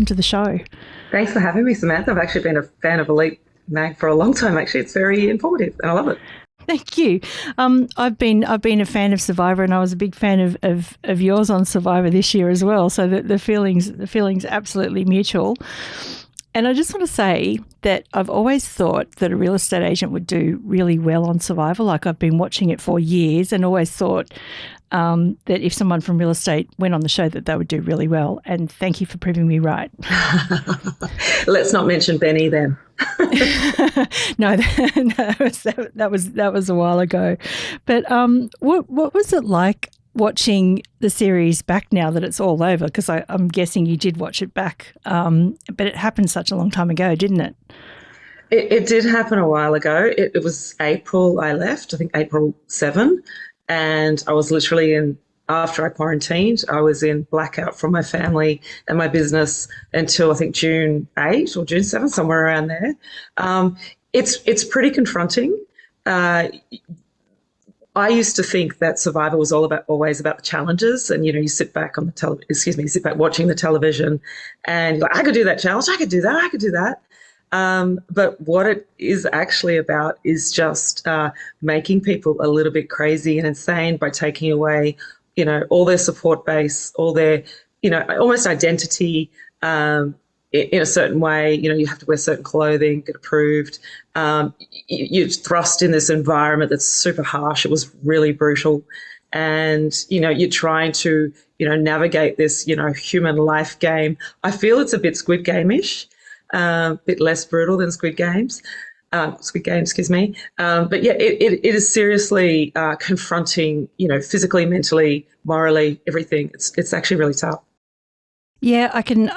to the show. Thanks for having me, Samantha. I've actually been a fan of Elite Mag for a long time. Actually, it's very informative, and I love it. Thank you. I've been a fan of Survivor, and I was a big fan of yours on Survivor this year as well. So the feelings absolutely mutual. And I just want to say that I've always thought that a real estate agent would do really well on Survivor. Like, I've been watching it for years and always thought that if someone from real estate went on the show, that they would do really well. And thank you for proving me right. Let's not mention Benny then. No, that was a while ago. But what was it like watching the series back now that it's all over? Because I'm guessing you did watch it back, but it happened such a long time ago, didn't it? It did happen a while ago. It was April I left, I think April 7, and I was literally after I quarantined, I was in blackout from my family and my business until I think June 8 or June 7, somewhere around there. It's pretty confronting. I used to think that Survivor was always about the challenges, and you sit back on sit back watching the television, and you're like, I could do that challenge, I could do that. But what it is actually about is just making people a little bit crazy and insane by taking away, all their support base, all their, almost identity. In a certain way, you have to wear certain clothing, get approved. You're thrust in this environment that's super harsh. It was really brutal. And, you're trying to, navigate this, human life game. I feel it's a bit Squid Game-ish, a bit less brutal than Squid Game, excuse me. But yeah, it is seriously confronting, physically, mentally, morally, everything. It's actually really tough. Yeah, I can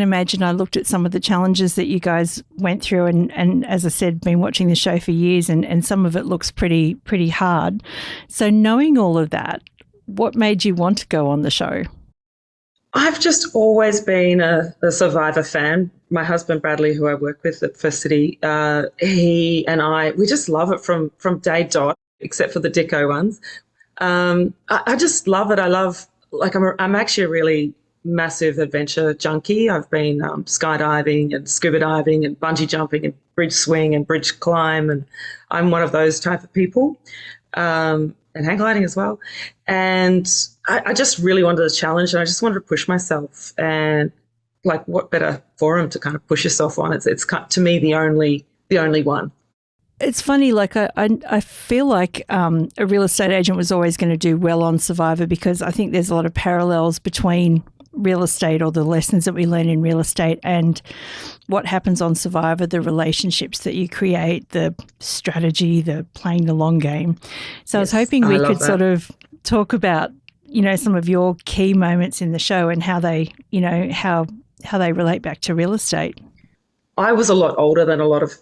imagine. I looked at some of the challenges that you guys went through, and as I said, been watching the show for years, and some of it looks pretty hard. So knowing all of that, what made you want to go on the show? I've just always been a Survivor fan. My husband, Bradley, who I work with at First City, he and I, we just love it from day dot, except for the Dicko ones. I just love it. I'm actually a really massive adventure junkie. I've been skydiving and scuba diving and bungee jumping and bridge swing and bridge climb, and I'm one of those type of people, and hang gliding as well. And I just really wanted a challenge, and I just wanted to push myself. And like, what better forum to kind of push yourself on? It's to me the only one. It's funny, like I feel like a real estate agent was always going to do well on Survivor, because I think there's a lot of parallels between real estate, or the lessons that we learn in real estate, and what happens on Survivor, the relationships that you create, the strategy, the playing the long game. So yes, I was hoping we could sort of talk about, some of your key moments in the show and how they, how they relate back to real estate. I was a lot older than a lot of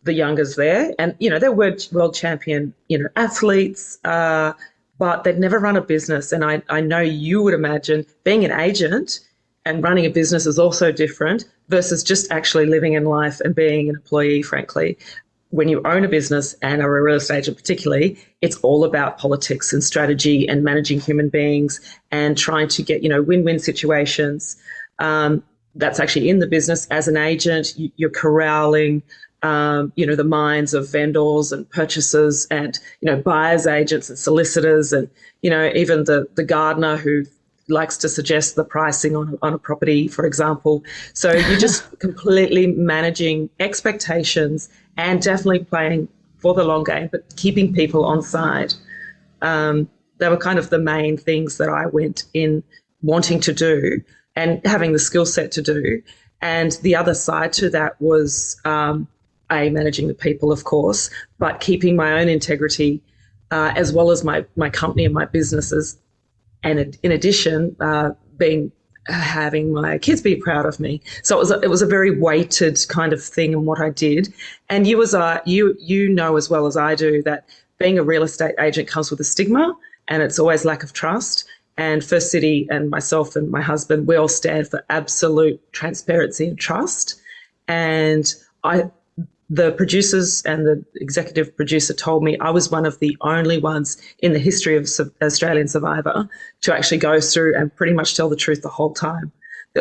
the youngers there, and, there were world champion, athletes, but they'd never run a business. And I know you would imagine being an agent and running a business is also different versus just actually living in life and being an employee, frankly. When you own a business and are a real estate agent particularly, it's all about politics and strategy and managing human beings and trying to get, win-win situations. That's actually in the business. As an agent, you're corralling the minds of vendors and purchasers and, buyers agents and solicitors and, even the gardener who likes to suggest the pricing on a property, for example. So you're just completely managing expectations and definitely playing for the long game, but keeping people on side. They were kind of the main things that I went in wanting to do and having the skill set to do. And the other side to that was managing the people, of course, but keeping my own integrity as well as my company and my businesses. And in addition, having my kids be proud of me. So it was a very weighted kind of thing in what I did. And you know as well as I do that being a real estate agent comes with a stigma, and it's always lack of trust. And First City and myself and my husband, we all stand for absolute transparency and trust. And the producers and the executive producer told me I was one of the only ones in the history of Australian Survivor to actually go through and pretty much tell the truth the whole time.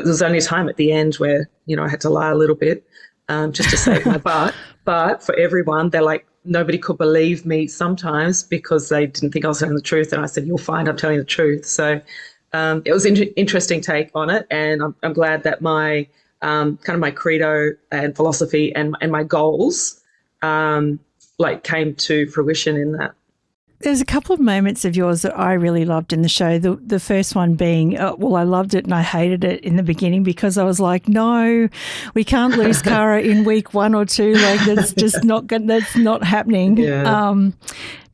there was only a time at the end where, I had to lie a little bit just to save my butt. But for everyone, they're like, nobody could believe me sometimes because they didn't think I was telling the truth. And I said, you'll find I'm telling the truth. So it was an interesting take on it. And I'm glad that my kind of my credo and philosophy and my goals came to fruition in that. There's a couple of moments of yours that I really loved in the show. The first one being, I loved it and I hated it in the beginning because I was like, no, we can't lose Cara in week 1 or 2. Like that's just that's not happening. Yeah.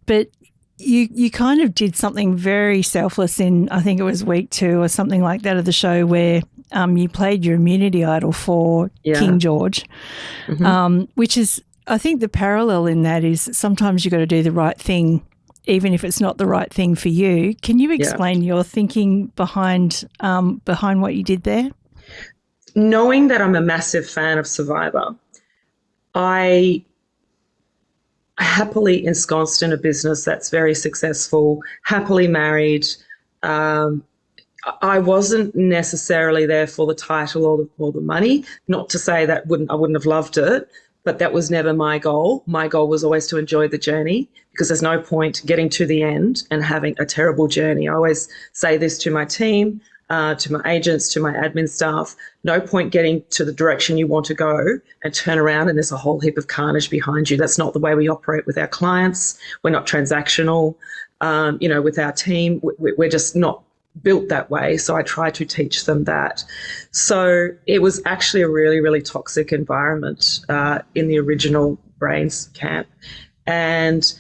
But you kind of did something very selfless in, I think it was week 2 or something like that of the show where you played your immunity idol for King George, which is, I think the parallel in that is sometimes you've got to do the right thing even if it's not the right thing for you. Can you explain your thinking behind what you did there? Knowing that I'm a massive fan of Survivor, I happily ensconced in a business that's very successful, happily married. I wasn't necessarily there for the title or the money. Not to say that I wouldn't have loved it, but that was never my goal. My goal was always to enjoy the journey because there's no point getting to the end and having a terrible journey. I always say this to my team, to my agents, to my admin staff. No point getting to the direction you want to go and turn around and there's a whole heap of carnage behind you. That's not the way we operate with our clients. We're not transactional. With our team, we're just not built that way. So I try to teach them that. So it was actually a really, really toxic environment in the original Brains camp. And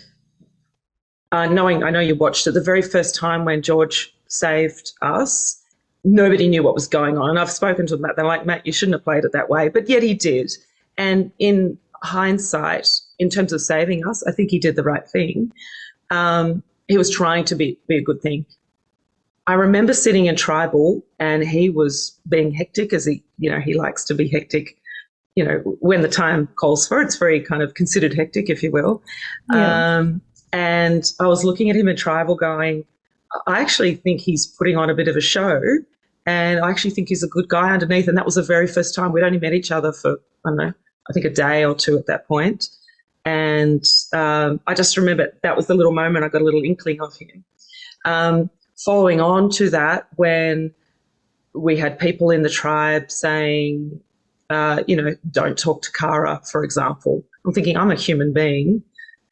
I know you watched it, the very first time when George saved us, nobody knew what was going on. And I've spoken to them about that. They're like, Matt, you shouldn't have played it that way. But yet he did. And in hindsight, in terms of saving us, I think he did the right thing. He was trying to be a good thing. I remember sitting in Tribal and he was being hectic as he likes to be hectic, when the time calls for it. It's very kind of considered hectic, if you will. Yeah. And I was looking at him in Tribal going, I actually think he's putting on a bit of a show and I actually think he's a good guy underneath. And that was the very first time we'd only met each other for, I don't know, I think a day or two at that point. And I just remember that was the little moment I got a little inkling of him. Following on to that, when we had people in the tribe saying, don't talk to Cara, for example. I'm thinking I'm a human being.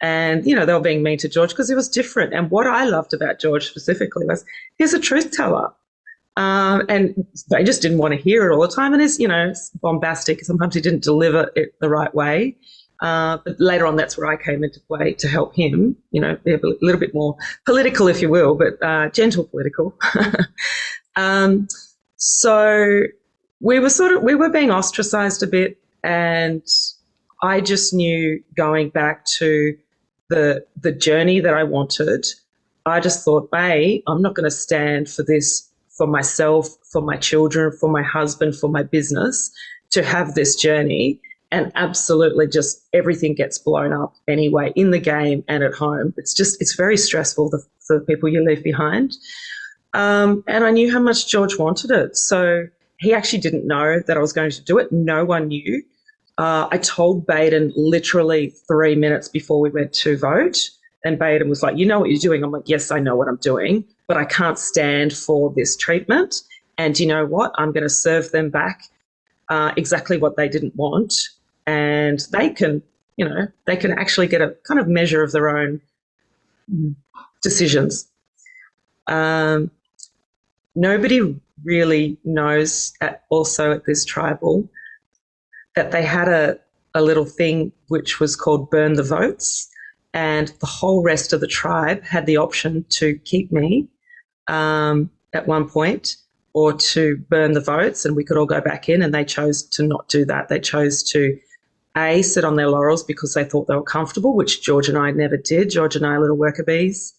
And, they were being mean to George because he was different. And what I loved about George specifically was he's a truth teller. And they just didn't want to hear it all the time. And it's bombastic. Sometimes he didn't deliver it the right way. But later on, that's where I came into play to help him, be a little bit more political, if you will, but gentle political. So we were being ostracized a bit, and I just knew going back to the journey that I wanted, I just thought, I'm not going to stand for this for myself, for my children, for my husband, for my business, to have this journey. And absolutely just everything gets blown up anyway in the game and at home. It's very stressful, the people you leave behind. And I knew how much George wanted it. So he actually didn't know that I was going to do it. No one knew. I told Baden literally 3 minutes before we went to vote. And Baden was like, you know what you're doing? I'm like, yes, I know what I'm doing, but I can't stand for this treatment. And you know what? I'm going to serve them back exactly what they didn't want. And they can actually get a kind of measure of their own decisions. Nobody really knows also at this tribal that they had a little thing which was called Burn the Votes, and the whole rest of the tribe had the option to keep me at one point or to burn the votes, and we could all go back in, and they chose to not do that. They chose to sit on their laurels because they thought they were comfortable, which George and I never did. George and I are little worker bees.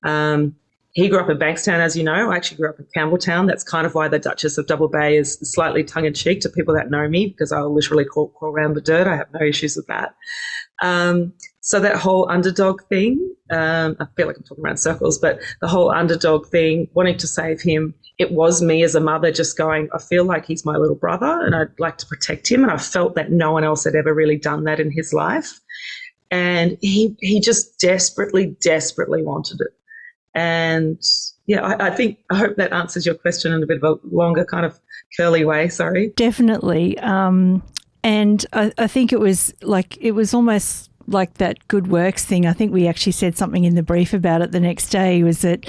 He grew up in Bankstown, as you know. I actually grew up in Campbelltown. That's kind of why the Duchess of Double Bay is slightly tongue-in-cheek to people that know me, because I'll literally crawl around the dirt. I have no issues with that. So that whole underdog thing, I feel like I'm talking around circles, but the whole underdog thing, wanting to save him, it was me as a mother just going, I feel like he's my little brother and I'd like to protect him. And I felt that no one else had ever really done that in his life. And he just desperately, desperately wanted it. And yeah, I hope that answers your question in a bit of a longer kind of curly way. Sorry. Definitely. And I think it was almost like that good works thing. I think we actually said something in the brief about it the next day, was that,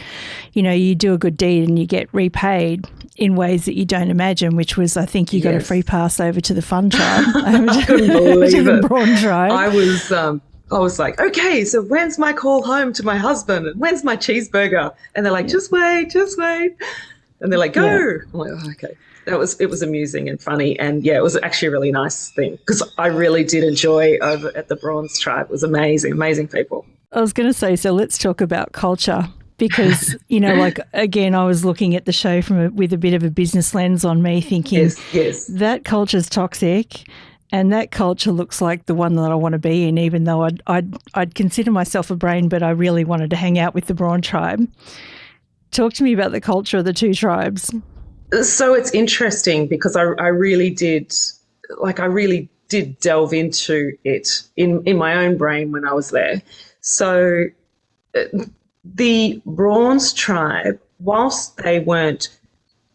you do a good deed and you get repaid in ways that you don't imagine, which was, I think you got a free pass over to the fun tribe. I couldn't believe it. The prawn tribe. I was like, okay, so when's my call home to my husband? And when's my cheeseburger? And they're like, just wait. And they're like, go. Yeah. I'm like, oh, okay. It was amusing and funny. And yeah, it was actually a really nice thing because I really did enjoy over at the Bronze Tribe. It was amazing people. I was going to say, so let's talk about culture because, again, I was looking at the show with a bit of a business lens on me thinking, yes. That culture's toxic. And that culture looks like the one that I want to be in, even though I'd consider myself a brain, but I really wanted to hang out with the Brawn tribe. Talk to me about the culture of the two tribes. So it's interesting because I really did delve into it in my own brain when I was there. So the Bronze tribe, whilst they weren't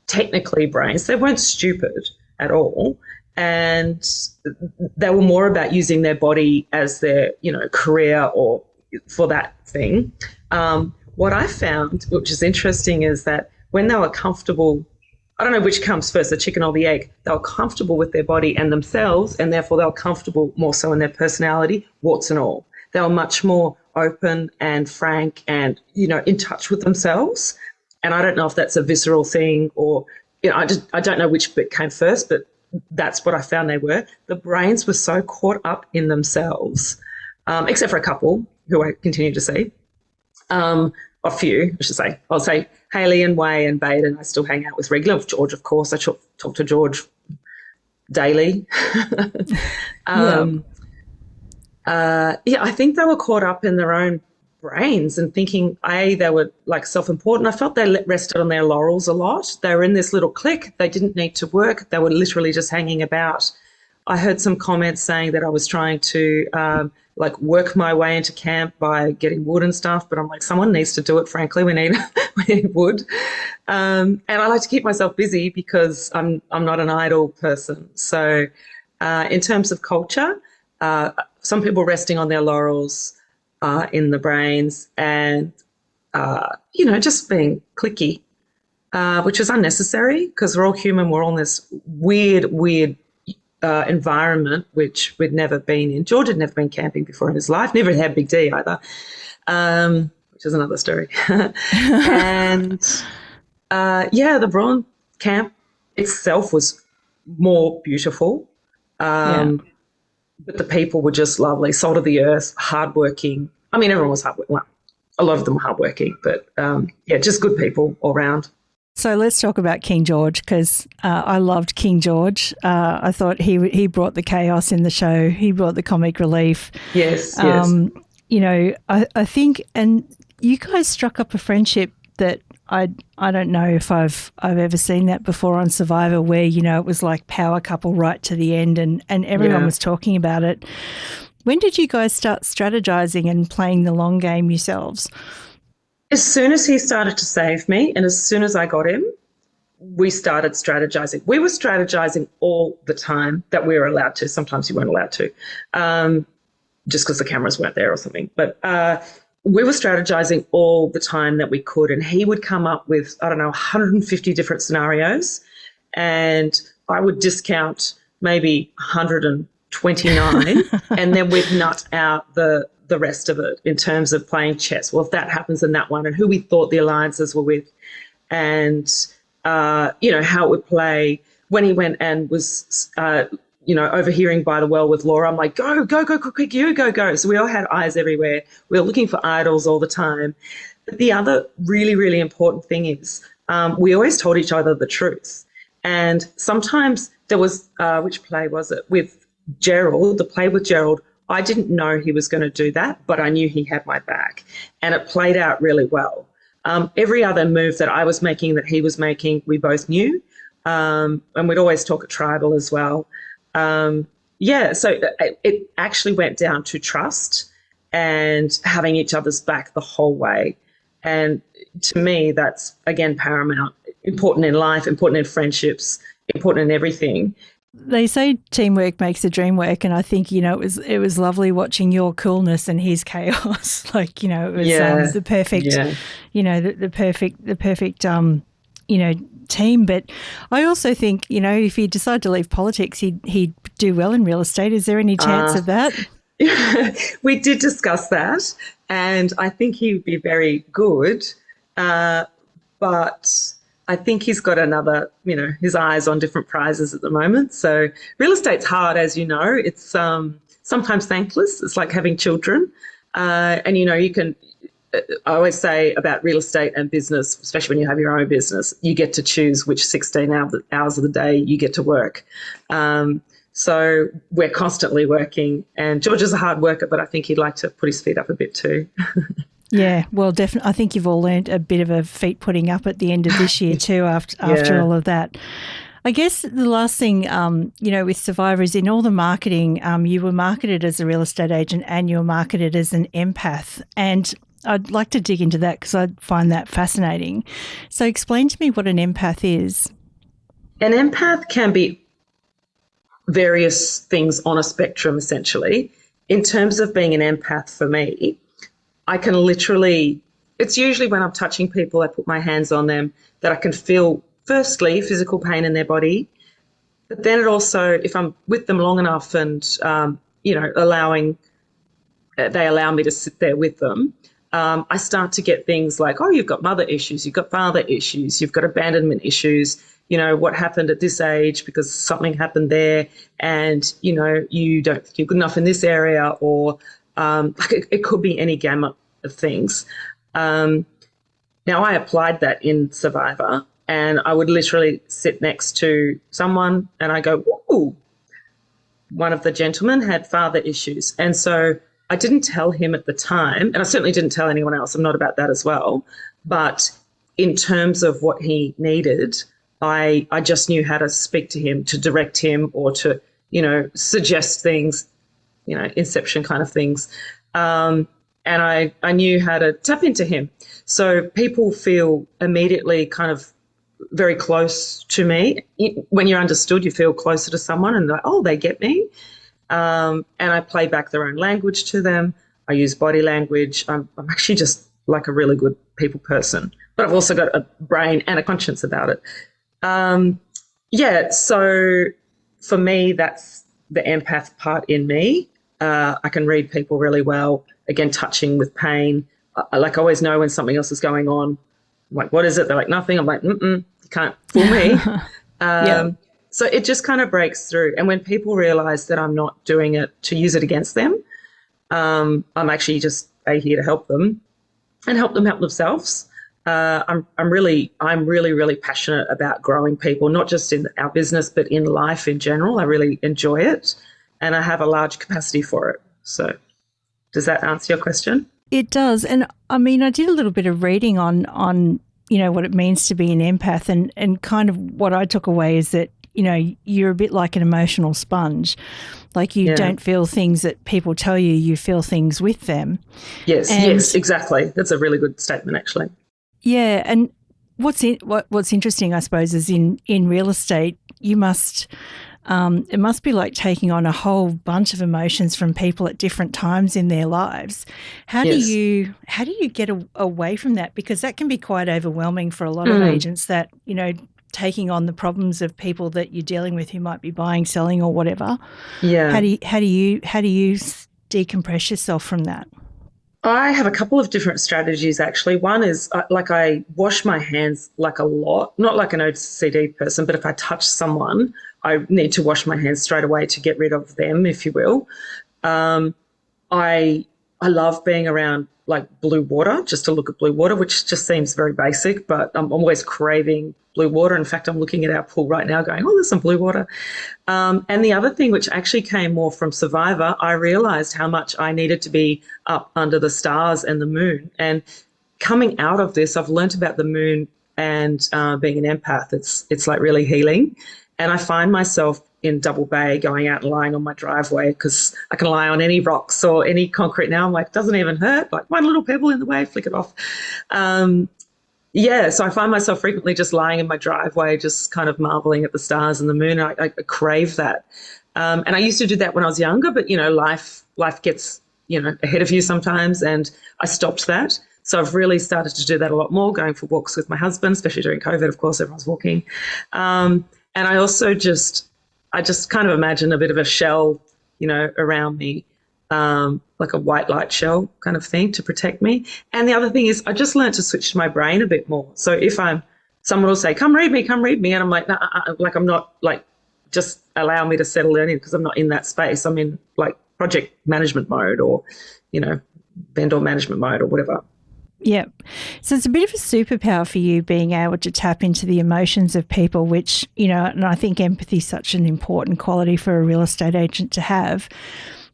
technically brains, they weren't stupid at all. And they were more about using their body as their, career or for that thing. What I found, which is interesting, is that when they were comfortable, I don't know which comes first, the chicken or the egg, they were comfortable with their body and themselves, and therefore they were comfortable more so in their personality, warts and all. They were much more open and frank and, in touch with themselves. And I don't know if that's a visceral thing or, I don't know which bit came first, but that's what I found they were. The brains were so caught up in themselves, except for a couple who I continue to see. A few, I should say. I'll say Hayley and Way and Baden I still hang out with regularly. George, of course. I talk to George daily. I think they were caught up in their own brains and thinking, they were like self-important. I felt they rested on their laurels a lot. They were in this little clique. They didn't need to work. They were literally just hanging about. I heard some comments saying that I was trying to work my way into camp by getting wood and stuff, but I'm like, someone needs to do it, frankly. We need wood. And I like to keep myself busy because I'm not an idle person. So in terms of culture, some people resting on their laurels, in the brains and, just being cliquey, which is unnecessary because we're all human. We're all in this weird environment which we'd never been in. George had never been camping before in his life, never had Big D either, which is another story. And, the Brawn camp itself was more beautiful. But the people were just lovely, salt of the earth, hardworking. I mean, everyone was hardworking. Well, a lot of them were hardworking, but just good people all round. So let's talk about King George because I loved King George. I thought he brought the chaos in the show. He brought the comic relief. Yes. I think, and you guys struck up a friendship that I don't know if I've ever seen that before on Survivor where, it was like power couple right to the end and everyone was talking about it. When did you guys start strategizing and playing the long game yourselves? As soon as he started to save me and as soon as I got him, we started strategizing. We were strategizing all the time that we were allowed to. Sometimes you weren't allowed to, just because the cameras weren't there or something. But we were strategizing all the time that we could, and he would come up with, 150 different scenarios, and I would discount maybe 129, and then we'd nut out the rest of it in terms of playing chess. Well, if that happens in that one, and who we thought the alliances were with, and, how it would play. When he went and was, overhearing by the well with Laura, I'm like, go, quick, you go. So we all had eyes everywhere. We were looking for idols all the time. But the other really, really important thing is we always told each other the truth. And sometimes there was, which play was it? With Gerald, the play with Gerald, I didn't know he was going to do that, but I knew he had my back, and it played out really well. Every other move that I was making, that he was making, we both knew, and we'd always talk at tribal as well. So it actually went down to trust and having each other's back the whole way. And to me, that's, again, paramount, important in life, important in friendships, important in everything. They say teamwork makes the dream work, and I think, it was lovely watching your coolness and his chaos. It was the perfect, the perfect team. But I also think, if he decided to leave politics, he'd do well in real estate. Is there any chance of that? We did discuss that, and I think he would be very good, but I think he's got another, his eyes on different prizes at the moment. So real estate's hard, as you know. It's sometimes thankless. It's like having children. And, you can, I always say about real estate and business, especially when you have your own business, you get to choose which 16 hours of the day you get to work. So we're constantly working, and George is a hard worker, but I think he'd like to put his feet up a bit too. Yeah, well, definitely. I think you've all learned a bit of a feet putting up at the end of this year too after all of that. I guess the last thing, with Survivor is in all the marketing, you were marketed as a real estate agent and you were marketed as an empath. And I'd like to dig into that because I find that fascinating. So explain to me what an empath is. An empath can be various things on a spectrum, essentially. In terms of being an empath for me, I can literally, it's usually when I'm touching people, I put my hands on them, that I can feel, firstly, physical pain in their body. But then it also, if I'm with them long enough and, they allow me to sit there with them, I start to get things like, oh, you've got mother issues, you've got father issues, you've got abandonment issues, what happened at this age because something happened there, and, you don't think you're good enough in this area, or it could be any gamut of things. Now, I applied that in Survivor, and I would literally sit next to someone and I go, ooh, one of the gentlemen had father issues. And so I didn't tell him at the time, and I certainly didn't tell anyone else. I'm not about that as well. But in terms of what he needed, I just knew how to speak to him, to direct him, or to, suggest things, inception kind of things. And I knew how to tap into him. So people feel immediately kind of very close to me. When you're understood, you feel closer to someone, and they're like, oh, they get me. And I play back their own language to them. I use body language. I'm actually just like a really good people person, but I've also got a brain and a conscience about it. So for me, that's the empath part in me. I can read people really well. Again, touching with pain. I always know when something else is going on. I'm like, what is it? They're like, nothing. I'm like, you can't fool me. So it just kind of breaks through. And when people realize that I'm not doing it to use it against them, I'm actually just here to help them and help them help themselves. I'm really, really passionate about growing people, not just in our business, but in life in general. I really enjoy it, and I have a large capacity for it. So does that answer your question? It does. And I mean, I did a little bit of reading on what it means to be an empath, and kind of what I took away is that, you're a bit like an emotional sponge. Like you don't feel things that people tell you, you feel things with them. Yes, exactly. That's a really good statement, actually. Yeah, and what's interesting, I suppose, is in real estate, you must it must be like taking on a whole bunch of emotions from people at different times in their lives. How do you get away from that? Because that can be quite overwhelming for a lot of agents, that taking on the problems of people that you're dealing with who might be buying, selling, or whatever. Yeah. How do you decompress yourself from that? I have a couple of different strategies, actually. One is I wash my hands a lot, not like an OCD person, but if I touch someone, I need to wash my hands straight away to get rid of them, if you will. I love being around blue water, just to look at blue water, which just seems very basic, but I'm always craving blue water. In fact, I'm looking at our pool right now going, oh, there's some blue water. And the other thing, which actually came more from Survivor, I realised how much I needed to be up under the stars and the moon. And coming out of this, I've learnt about the moon and being an empath. It's like really healing. And I find myself in Double Bay going out and lying on my driveway because I can lie on any rocks or any concrete now. I'm like, doesn't even hurt. Like one little pebble in the way, flick it off. So I find myself frequently just lying in my driveway, just kind of marveling at the stars and the moon. I crave that. And I used to do that when I was younger, but, life gets, ahead of you sometimes, and I stopped that. So I've really started to do that a lot more, going for walks with my husband, especially during COVID, of course, everyone's walking. And I also just kind of imagine a bit of a shell, around me, like a white light shell kind of thing to protect me. And the other thing is I just learned to switch to my brain a bit more. So if someone will say, come read me. And I'm like, nah, like I'm not like, just allow me to settle in because I'm not in that space. I'm in like project management mode or, vendor management mode or whatever. Yeah. So it's a bit of a superpower for you being able to tap into the emotions of people, which, and I think empathy is such an important quality for a real estate agent to have.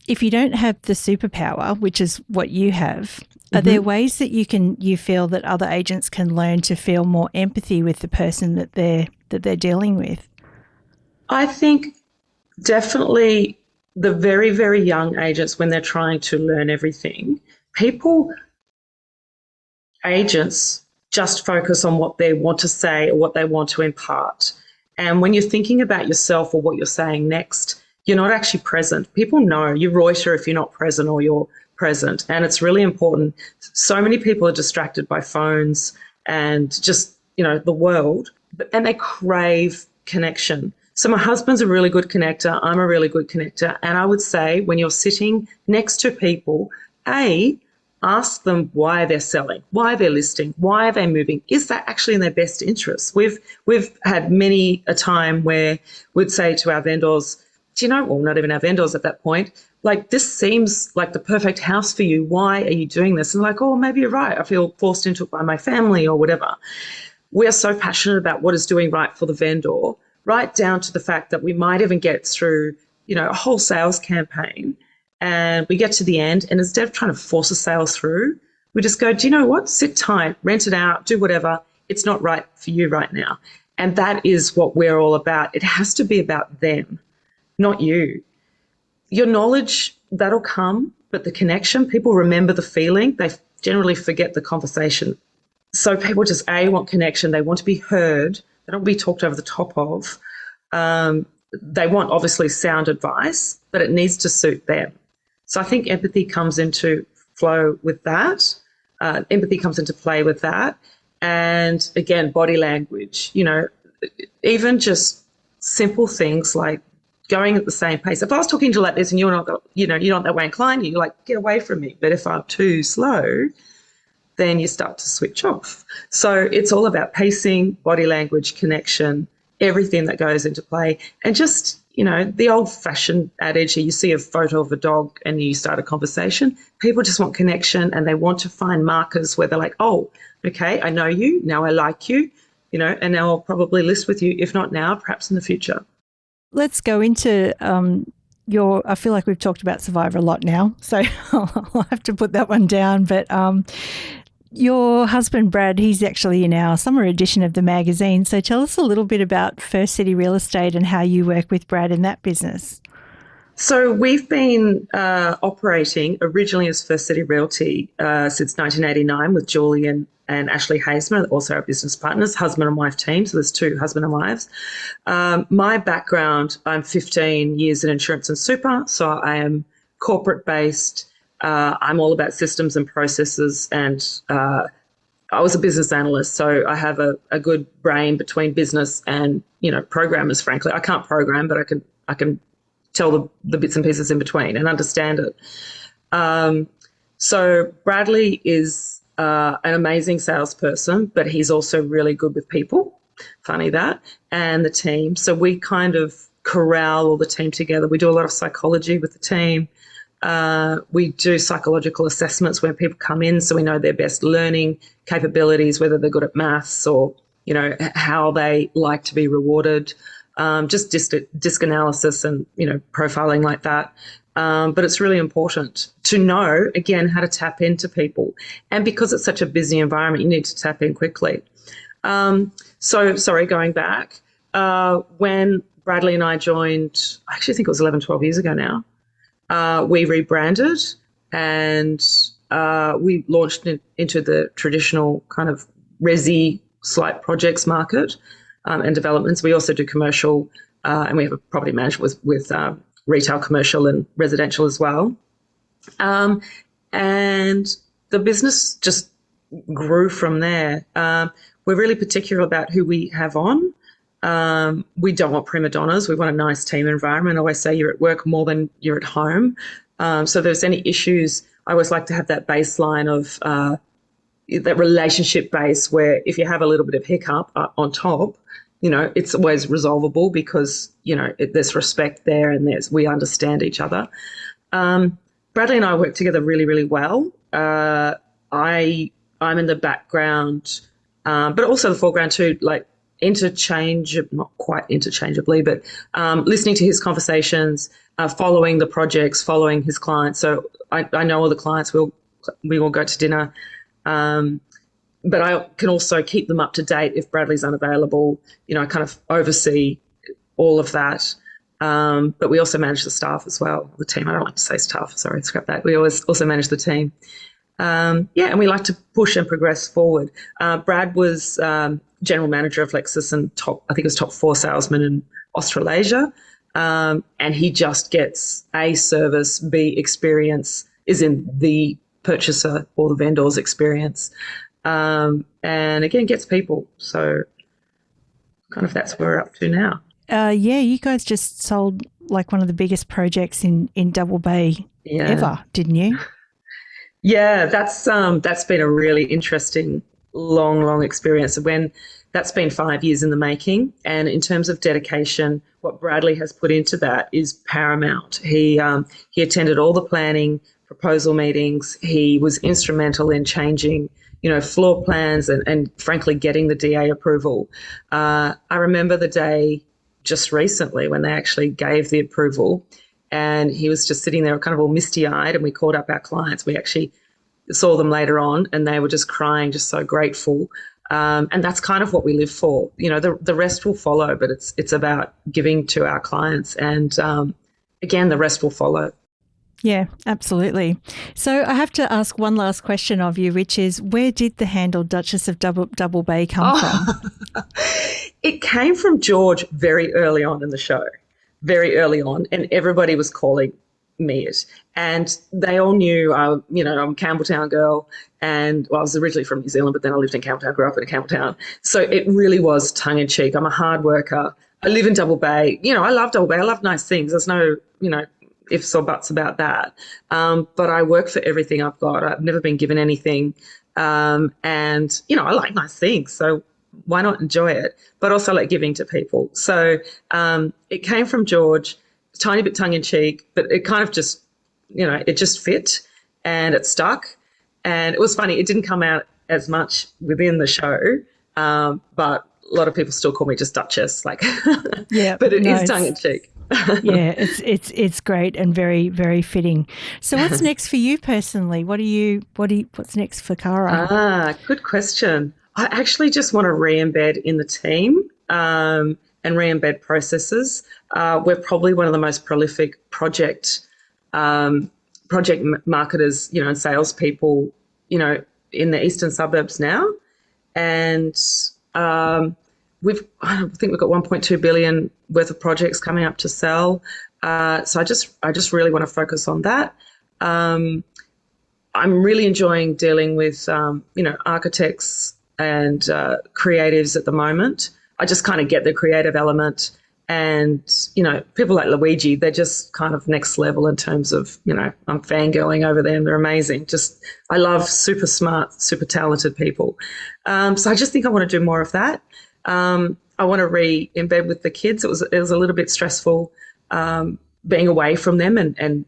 If you don't have the superpower, which is what you have, are there ways that you feel that other agents can learn to feel more empathy with the person that they're dealing with? I think definitely the very, very young agents, when they're trying to learn everything, agents just focus on what they want to say or what they want to impart. And when you're thinking about yourself or what you're saying next, you're not actually present. People know you loiter if you're not present or you're present. And it's really important. So many people are distracted by phones and just, the world, and they crave connection. So my husband's a really good connector. I'm a really good connector. And I would say when you're sitting next to people, ask them why they're selling, why they're listing, why are they moving? Is that actually in their best interest? We've had many a time where we'd say to our vendors, well, not even our vendors at that point, like, this seems like the perfect house for you. Why are you doing this? And like, oh, maybe you're right. I feel forced into it by my family or whatever. We are so passionate about what is doing right for the vendor, right down to the fact that we might even get through, a whole sales campaign. And we get to the end, and instead of trying to force a sale through, we just go, do you know what? Sit tight, rent it out, do whatever. It's not right for you right now. And that is what we're all about. It has to be about them, not you. Your knowledge, that'll come, but the connection, people remember the feeling. They generally forget the conversation. So people just, want connection. They want to be heard. They don't want to be talked over the top of. They want, obviously, sound advice, but it needs to suit them. So I think empathy comes into flow with that. Empathy comes into play with that. And again, body language, even just simple things like going at the same pace. If I was talking to you like this and you're not, you're not that way inclined, you're like, get away from me. But if I'm too slow, then you start to switch off. So it's all about pacing, body language, connection, everything that goes into play. And just, the old-fashioned adage, you see a photo of a dog and you start a conversation. People just want connection, and they want to find markers where they're like, oh, okay, I know you, now I like you, and now I'll probably list with you, if not now, perhaps in the future. Let's go into I feel like we've talked about Survivor a lot now, so I'll have to put that one down. But your husband, Brad, he's actually in our summer edition of the magazine. So tell us a little bit about First City Real Estate and how you work with Brad in that business. So we've been operating originally as First City Realty since 1989 with Julian and Ashley Hazeman, also our business partners, husband and wife team. So there's two husband and wives. My background, I'm 15 years in insurance and super. So I am corporate based. I'm all about systems and processes, and I was a business analyst. So I have a good brain between business and, programmers, frankly. I can't program, but I can tell the bits and pieces in between and understand it. So Bradley is an amazing salesperson, but he's also really good with people, funny that, and the team. So we kind of corral all the team together. We do a lot of psychology with the team. We do psychological assessments when people come in, so we know their best learning capabilities, whether they're good at maths or how they like to be rewarded, just disc analysis and, profiling like that. But it's really important to know, again, how to tap into people. And because it's such a busy environment, you need to tap in quickly. Going back, when Bradley and I joined, I actually think it was 11, 12 years ago now, we rebranded and we launched into the traditional kind of resi slight projects market and developments. We also do commercial and we have a property management with retail, commercial and residential as well. And the business just grew from there. We're really particular about who we have on. We don't want prima donnas. We want a nice team environment. I always say you're at work more than you're at home. So if there's any issues, I always like to have that baseline of that relationship base where if you have a little bit of hiccup on top, it's always resolvable because, there's respect there and we understand each other. Bradley and I work together really, really well. I'm in the background, but also the foreground too, like not quite interchangeably, but listening to his conversations, following the projects, following his clients. So I know all the clients. We will go to dinner. But I can also keep them up to date if Bradley's unavailable. I kind of oversee all of that. But we also manage the staff as well, the team. I don't like to say staff. Sorry, scrap that. We always also manage the team. And we like to push and progress forward. Brad was general manager of Lexus and top 4 salesman in Australasia. And he just gets A, service, B, experience, is in the purchaser or the vendor's experience. And again, gets people. So kind of that's where we're up to now. You guys just sold like one of the biggest projects in Double Bay ever, didn't you? Yeah, that's been a really interesting, long experience. That's been 5 years in the making. And in terms of dedication, what Bradley has put into that is paramount. He attended all the planning, proposal meetings. He was instrumental in changing, floor plans and frankly getting the DA approval. I remember the day just recently when they actually gave the approval, and he was just sitting there kind of all misty-eyed, and we called up our clients. We actually saw them later on and they were just crying, just so grateful. And that's kind of what we live for. The rest will follow, but it's about giving to our clients, and again, the rest will follow. Yeah, absolutely. So I have to ask one last question of you, which is, where did the handle Duchess of Double Bay come from? It came from George very early on in the show, very early on, and everybody was calling me it. And they all knew, I'm a Campbelltown girl, and I was originally from New Zealand, but then I lived in Campbelltown, grew up in Campbelltown. So it really was tongue in cheek. I'm a hard worker. I live in Double Bay. I love Double Bay. I love nice things. There's no, ifs or buts about that. But I work for everything I've got. I've never been given anything. And, I like nice things. So why not enjoy it? But also like giving to people. So it came from George, a tiny bit tongue in cheek, but it kind of just, it just fit and it stuck. And it was funny. It didn't come out as much within the show, but a lot of people still call me just Duchess. Yeah, but it is tongue in cheek. Yeah, it's great and very, very fitting. So what's next for you personally? What's next for Cara? Good question. I actually just want to re-embed in the team and re-embed processes. We're probably one of the most prolific project marketers, and salespeople, in the eastern suburbs now. And I think we've got 1.2 billion worth of projects coming up to sell. So I just really want to focus on that. I'm really enjoying dealing with, architects and creatives at the moment. I just kind of get the creative element, and, people like Luigi, they're just kind of next level in terms of, I'm fangirling over them. They're amazing. I love super smart, super talented people. So I just think I want to do more of that. I want to re-embed with the kids. It was a little bit stressful being away from them and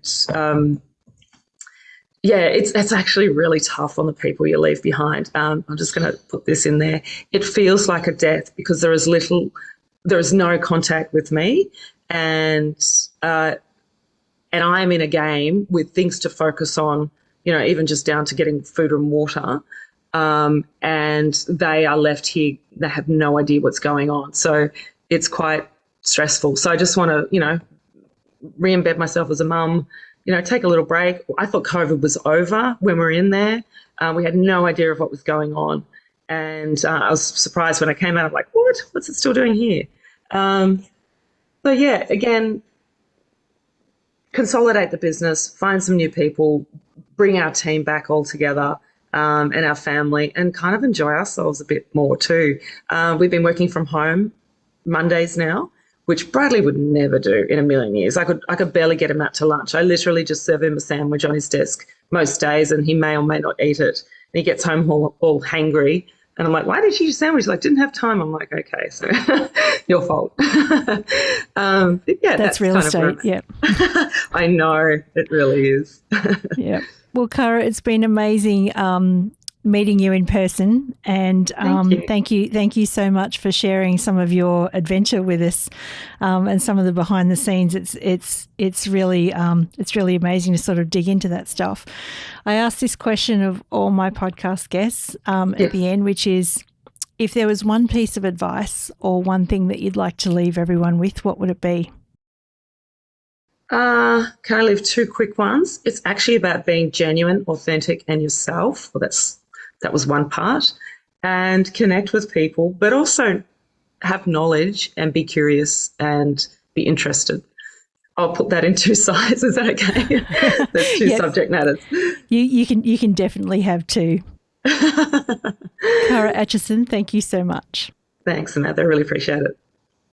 Yeah, it's actually really tough on the people you leave behind. I'm just going to put this in there. It feels like a death because there is no contact with me, and uh, and I'm in a game with things to focus on. You know, even just down to getting food and water. And they are left here. They have no idea what's going on. So it's quite stressful. So I just want to, re-embed myself as a mum, take a little break. I thought COVID was over when we were in there. We had no idea of what was going on. And I was surprised when I came out. I'm like, what? What's it still doing here? So, yeah, again, consolidate the business, find some new people, bring our team back all together, and our family, and kind of enjoy ourselves a bit more too. We've been working from home Mondays now, which Bradley would never do in a million years. I could barely get him out to lunch. I literally just serve him a sandwich on his desk most days, and he may or may not eat it. And he gets home all hangry. And I'm like, why did you eat a sandwich? He's like, didn't have time. I'm like, okay, so your fault. Yeah, that's real estate. Yeah. I know, it really is. Yeah. Well, Cara, it's been amazing meeting you in person, and thank you so much for sharing some of your adventure with us, and some of the behind the scenes. It's really amazing to sort of dig into that stuff. I asked this question of all my podcast guests at the end, which is, if there was one piece of advice or one thing that you'd like to leave everyone with, what would it be? Can I leave two quick ones? It's actually about being genuine, authentic, and yourself. Well, that was one part. And connect with people, but also have knowledge and be curious and be interested. I'll put that in two sides. Is that okay? There's two subject matters. You can definitely have two. Cara Atchison, thank you so much. Thanks, Samantha. I really appreciate it.